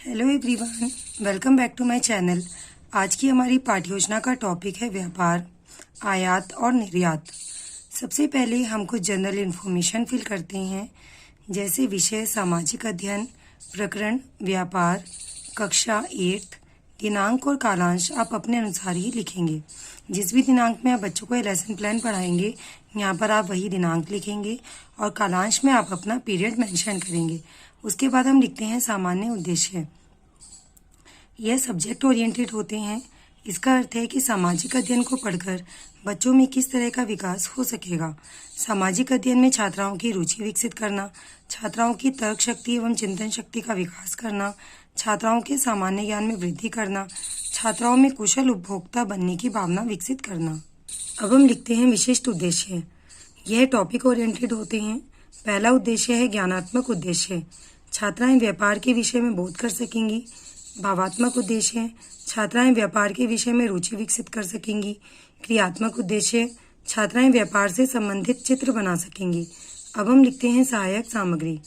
Hello everyone, welcome back to my channel. आज की हमारी पाठ्य योजना का टॉपिक है व्यापार, आयात और निर्यात। सबसे पहले हम कुछ जनरल इन्फॉर्मेशन फिल करते हैं, जैसे विषय सामाजिक अध्ययन, प्रकरण व्यापार, कक्षा 8, दिनांक और कालांश आप अपने अनुसार ही लिखेंगे। जिस भी दिनांक में आप बच्चों को लेसन प्लान पढ़ाएंगे, यहाँ पर आप वही दिनांक लिखेंगे और कालांश में आप अपना पीरियड मेंशन करेंगे। उसके बाद हम लिखते हैं सामान्य उद्देश्य। यह सब्जेक्ट ओरिएंटेड होते हैं। इसका अर्थ है कि सामाजिक अध्ययन को पढ़कर बच्चों में किस तरह का विकास हो सकेगा। सामाजिक अध्ययन में छात्राओं की रुचि विकसित करना, छात्राओं की तर्क शक्ति एवं चिंतन शक्ति का विकास करना, छात्राओं के सामान्य ज्ञान में वृद्धि करना, छात्राओं में कुशल उपभोक्ता बनने की भावना विकसित करना। अब हम लिखते हैं विशिष्ट उद्देश्य। यह टॉपिक ओरिएंटेड होते हैं। पहला उद्देश्य है ज्ञानात्मक उद्देश्य। छात्राएं व्यापार के विषय में बोध कर सकेंगी। भावात्मक उद्देश्य, छात्राएं व्यापार के विषय में रुचि विकसित कर सकेंगी। क्रियात्मक उद्देश्य, छात्राएं व्यापार से संबंधित चित्र बना सकेंगी। अब हम लिखते हैं सहायक सामग्री।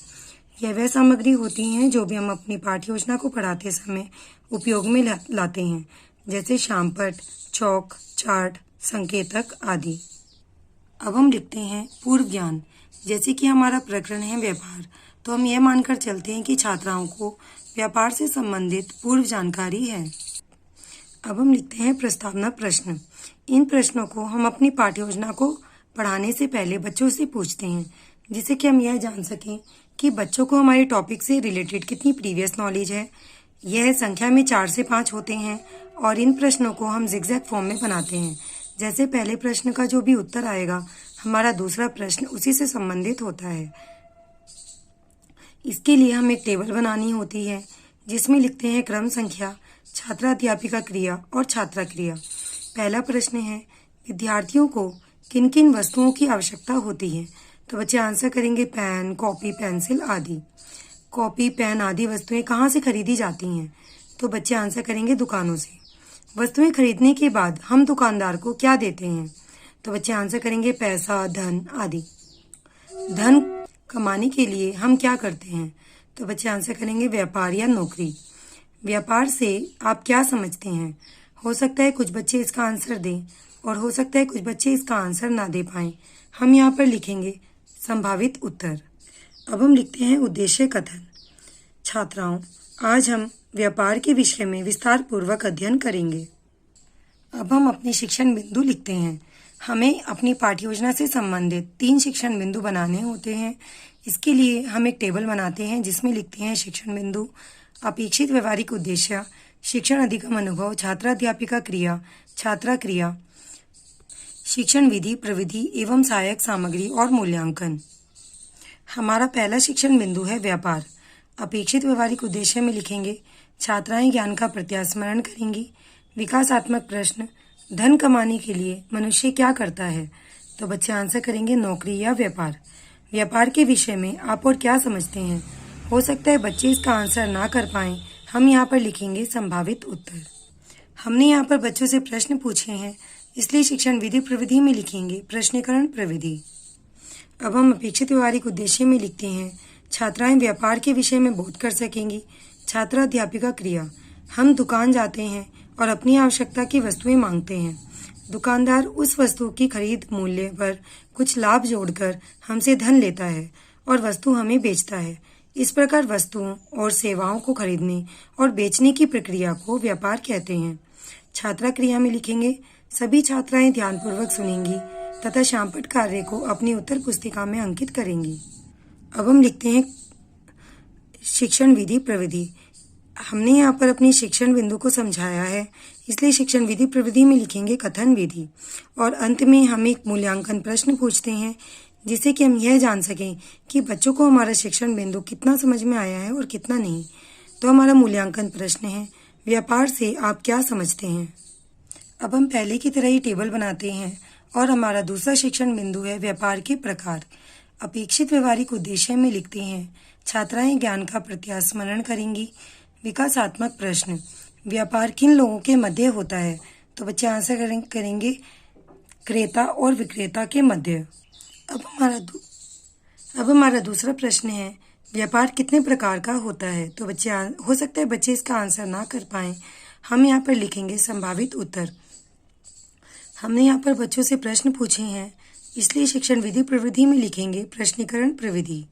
यह वह सामग्री होती हैं जो भी हम अपनी पाठ्य योजना को पढ़ाते समय उपयोग में लाते हैं, जैसे शामपट, चौक, चार्ट, संकेतक आदि। अब हम लिखते हैं पूर्व ज्ञान। जैसे कि हमारा प्रकरण है व्यापार, तो हम यह मानकर चलते हैं कि छात्राओं को व्यापार से संबंधित पूर्व जानकारी है। अब हम लिखते हैं प्रस्तावना प्रश्न। इन प्रश्नों को हम अपनी पाठ्य योजना को पढ़ाने से पहले बच्चों से पूछते हैं, जिससे कि हम यह जान सकें कि बच्चों को हमारे टॉपिक से रिलेटेड कितनी प्रीवियस नॉलेज है। यह संख्या में 4 से 5 होते हैं और इन प्रश्नों को हम जिगजैग फॉर्म में बनाते हैं। जैसे पहले प्रश्न का जो भी उत्तर आएगा, हमारा दूसरा प्रश्न उसी से संबंधित होता है। इसके लिए हमें एक टेबल बनानी होती है, जिसमें लिखते हैं क्रम संख्या, छात्रा अध्यापिका क्रिया और छात्रा क्रिया। पहला प्रश्न है, विद्यार्थियों को किन किन वस्तुओं की आवश्यकता होती है? तो बच्चे आंसर करेंगे पेन, कॉपी, पेंसिल आदि। कॉपी, पेन आदि वस्तुएं कहाँ से खरीदी जाती हैं? तो बच्चे आंसर करेंगे दुकानों से। वस्तुएं खरीदने के बाद हम दुकानदार को क्या देते हैं? तो बच्चे आंसर करेंगे पैसा, धन आदि। धन कमाने के लिए हम क्या करते हैं? तो बच्चे आंसर करेंगे व्यापार या नौकरी। व्यापार से आप क्या समझते हैं? हो सकता है कुछ बच्चे इसका आंसर दें और हो सकता है कुछ बच्चे इसका आंसर ना दे पाएं। हम यहाँ पर लिखेंगे संभावित उत्तर। अब हम लिखते हैं उद्देश्य कथन। छात्राओं, आज हम व्यापार के विषय में विस्तार पूर्वक अध्ययन करेंगे। अब हम अपने शिक्षण बिंदु लिखते हैं। हमें अपनी पाठ्य योजना से संबंधित 3 शिक्षण बिंदु बनाने होते हैं। इसके लिए हम एक टेबल बनाते हैं, जिसमें लिखते हैं शिक्षण बिंदु, अपेक्षित व्यवहारिक उद्देश्य, शिक्षण अधिगम अनुभव, छात्रा अध्यापिका क्रिया, छात्रा क्रिया, शिक्षण विधि, प्रविधि एवं सहायक सामग्री और मूल्यांकन। हमारा पहला शिक्षण बिंदु है व्यापार। अपेक्षित व्यवहारिक उद्देश्य में लिखेंगे छात्राएं ज्ञान का प्रत्यास्मरण करेंगी। विकासात्मक प्रश्न, धन कमाने के लिए मनुष्य क्या करता है? तो बच्चे आंसर करेंगे नौकरी या व्यापार। व्यापार के विषय में आप और क्या समझते हैं? हो सकता है बच्चे इसका आंसर ना कर पाएं। हम यहाँ पर लिखेंगे संभावित उत्तर। हमने यहाँ पर बच्चों से प्रश्न पूछे हैं, इसलिए शिक्षण विधि प्रविधि में लिखेंगे प्रश्नीकरण प्रविधि। अब हम अपेक्षित व्यवहारिक उद्देश्य में लिखते हैं छात्राएं व्यापार के विषय में बोध कर सकेंगी। छात्रा अध्यापिका क्रिया, हम दुकान जाते हैं और अपनी आवश्यकता की वस्तुएं मांगते हैं। दुकानदार उस वस्तु की खरीद मूल्य पर कुछ लाभ जोड़कर हमसे धन लेता है और वस्तु हमें बेचता है। इस प्रकार वस्तुओं और सेवाओं को खरीदने और बेचने की प्रक्रिया को व्यापार कहते हैं। छात्रा क्रिया में लिखेंगे सभी छात्राएं ध्यानपूर्वक सुनेंगी तथा शामपट कार्य को अपनी उत्तर पुस्तिका में अंकित करेंगी। अब हम लिखते हैं शिक्षण विधि प्रविधि। हमने यहाँ पर अपनी शिक्षण बिंदु को समझाया है, इसलिए शिक्षण विधि प्रविधि में लिखेंगे कथन विधि। और अंत में हम एक मूल्यांकन प्रश्न पूछते हैं, जिससे कि हम यह जान सकें कि बच्चों को हमारा शिक्षण बिंदु कितना समझ में आया है और कितना नहीं। तो हमारा मूल्यांकन प्रश्न है, व्यापार से आप क्या समझते हैं? अब हम पहले की तरह ही टेबल बनाते हैं और हमारा दूसरा शिक्षण बिंदु है व्यापार के प्रकार। अपेक्षित व्यवहारिक उद्देश्य में लिखते हैं छात्राएं ज्ञान का प्रत्यास्मरण करेंगी। विकासात्मक प्रश्न, व्यापार किन लोगों के मध्य होता है? तो बच्चे आंसर करेंगे क्रेता और विक्रेता के मध्य। अब हमारा दूसरा प्रश्न है व्यापार कितने प्रकार का होता है? तो बच्चे हो सकता है बच्चे इसका आंसर ना कर पाएं। हम यहाँ पर लिखेंगे संभावित उत्तर। हमने यहाँ पर बच्चों से प्रश्न पूछे हैं, इसलिए शिक्षण विधि प्रविधि में लिखेंगे प्रश्नीकरण प्रविधि।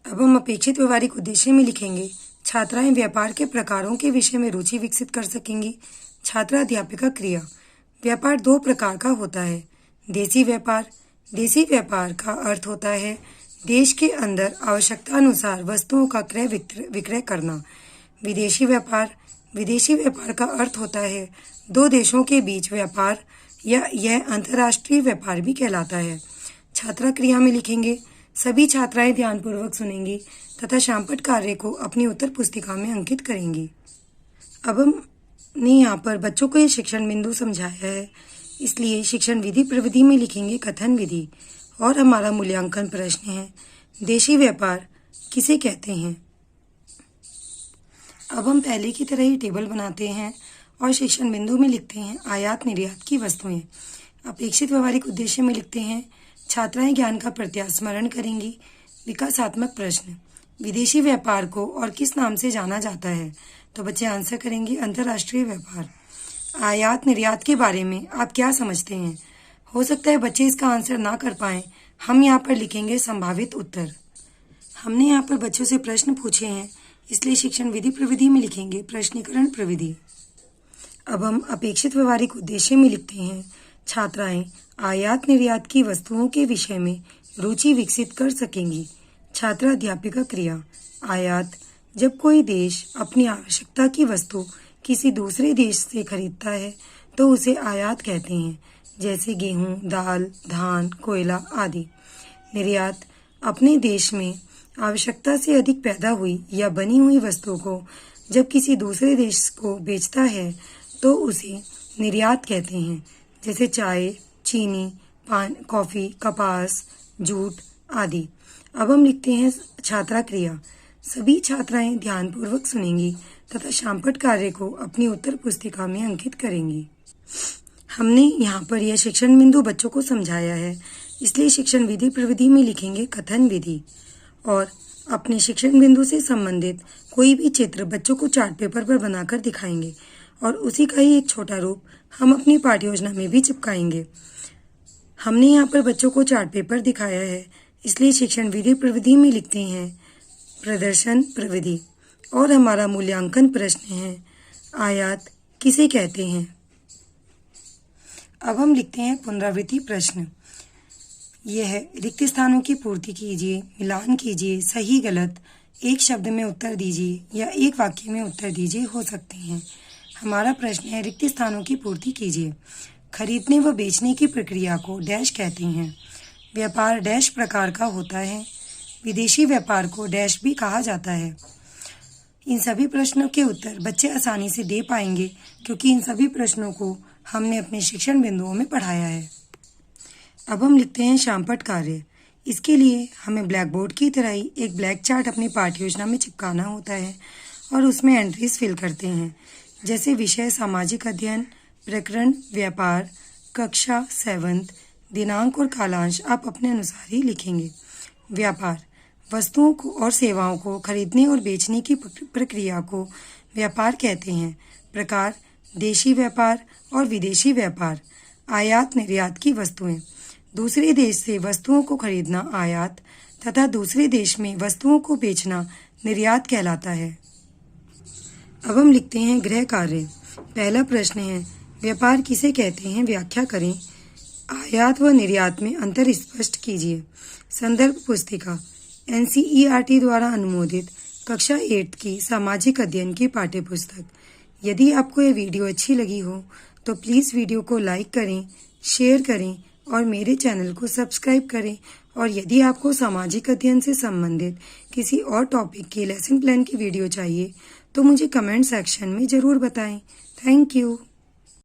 अब हम अपेक्षित व्यवहारिक उद्देश्य में लिखेंगे छात्राएं व्यापार के प्रकारों के विषय में रुचि विकसित कर सकेंगी। छात्र अध्यापिका क्रिया। व्यापार दो प्रकार का होता है। देशी व्यापार। देशी व्यापार का अर्थ होता है देश के अंदर आवश्यकता अनुसार वस्तुओं का क्रय विक्रय करना। विदेशी व्यापार। विदेशी व्यापार का अर्थ होता है दो देशों के बीच व्यापार, या यह अंतर्राष्ट्रीय व्यापार भी कहलाता है। छात्रा क्रिया में लिखेंगे सभी छात्राएं ध्यानपूर्वक सुनेंगी तथा शामपट कार्य को अपनी उत्तर पुस्तिका में अंकित करेंगी। अब हमने यहाँ पर बच्चों को ये शिक्षण बिंदु समझाया है, इसलिए शिक्षण विधि प्रविधि में लिखेंगे कथन विधि। और हमारा मूल्यांकन प्रश्न है देशी व्यापार किसे कहते हैं? अब हम पहले की तरह ही टेबल बनाते हैं और शिक्षण बिंदु में लिखते हैं आयात निर्यात की वस्तुएं। अपेक्षित व्यवहारिक उद्देश्य में लिखते हैं छात्राएं ज्ञान का प्रत्यास्मरण करेंगी। विकासात्मक प्रश्न विदेशी व्यापार को और किस नाम से जाना जाता है? तो बच्चे आंसर करेंगे अंतर्राष्ट्रीय व्यापार। आयात निर्यात के बारे में आप क्या समझते हैं? हो सकता है बच्चे इसका आंसर ना कर पाएं। हम यहाँ पर लिखेंगे संभावित उत्तर। हमने यहाँ पर बच्चों से प्रश्न पूछे हैं, इसलिए शिक्षण विधि प्रविधि में लिखेंगे प्रश्नीकरण प्रविधि। अब हम अपेक्षित व्यवहारिक उद्देश्य में लिखते हैं छात्राएं आयात निर्यात की वस्तुओं के विषय में रुचि विकसित कर सकेंगी। छात्र अध्यापिका क्रिया। आयात जब कोई देश अपनी आवश्यकता की वस्तु किसी दूसरे देश से खरीदता है तो उसे आयात कहते हैं, जैसे गेहूं, दाल, धान, कोयला आदि। निर्यात अपने देश में आवश्यकता से अधिक पैदा हुई या बनी हुई वस्तु को जब किसी दूसरे देश को बेचता है तो उसे निर्यात कहते हैं, जैसे चाय, चीनी, कॉफी, कपास, जूट आदि। अब हम लिखते हैं छात्रा क्रिया। सभी छात्राएं ध्यानपूर्वक सुनेंगी तथा शामपट कार्य को अपनी उत्तर पुस्तिका में अंकित करेंगी। हमने यहाँ पर यह शिक्षण बिंदु बच्चों को समझाया है, इसलिए शिक्षण विधि प्रविधि में लिखेंगे कथन विधि। और अपने शिक्षण बिंदु से संबंधित कोई भी चित्र बच्चों को चार्ट पेपर पर बनाकर दिखाएंगे और उसी का ही एक छोटा रूप हम अपनी पाठ्य योजना में भी चिपकाएंगे। हमने यहाँ पर बच्चों को चार्ट पेपर दिखाया है, इसलिए शिक्षण विधि प्रविधि में लिखते हैं प्रदर्शन प्रविधि। और हमारा मूल्यांकन प्रश्न है आयात किसे कहते हैं? अब हम लिखते हैं पुनरावृत्ति प्रश्न। यह है रिक्त स्थानों की पूर्ति कीजिए, मिलान कीजिए, सही गलत, एक शब्द में उत्तर दीजिए या एक वाक्य में उत्तर दीजिए हो सकते हैं। हमारा प्रश्न है रिक्त स्थानों की पूर्ति कीजिए। खरीदने व बेचने की प्रक्रिया को डैश कहते हैं। व्यापार डैश प्रकार का होता है। विदेशी व्यापार को डैश भी कहा जाता है। इन सभी प्रश्नों के उत्तर बच्चे आसानी से दे पाएंगे क्योंकि इन सभी प्रश्नों को हमने अपने शिक्षण बिंदुओं में पढ़ाया है। अब हम लिखते हैं शामपट कार्य। इसके लिए हमें ब्लैक बोर्ड की तरह ही एक ब्लैक चार्ट अपनी पाठ्य योजना में चिपकाना होता है और उसमें एंट्रीज फिल करते हैं, जैसे विषय सामाजिक अध्ययन, प्रकरण व्यापार, कक्षा 7th, दिनांक और कालांश आप अपने अनुसार ही लिखेंगे। व्यापार वस्तुओं को और सेवाओं को खरीदने और बेचने की प्रक्रिया को व्यापार कहते हैं। प्रकार देशी व्यापार और विदेशी व्यापार। आयात निर्यात की वस्तुएं, दूसरे देश से वस्तुओं को खरीदना आयात तथा दूसरे देश में वस्तुओं को बेचना निर्यात कहलाता है। अब हम लिखते हैं गृह कार्य। पहला प्रश्न है व्यापार किसे कहते हैं, व्याख्या करें। आयात व निर्यात में अंतर स्पष्ट कीजिए। संदर्भ पुस्तिका NCERT द्वारा अनुमोदित कक्षा 8 की सामाजिक अध्ययन की पाठ्य पुस्तक। यदि आपको ये वीडियो अच्छी लगी हो तो प्लीज़ वीडियो को लाइक करें, शेयर करें और मेरे चैनल को सब्सक्राइब करें। और यदि आपको सामाजिक अध्ययन से संबंधित किसी और टॉपिक की लेसन प्लान की वीडियो चाहिए तो मुझे कमेंट सेक्शन में ज़रूर बताएं। Thank you.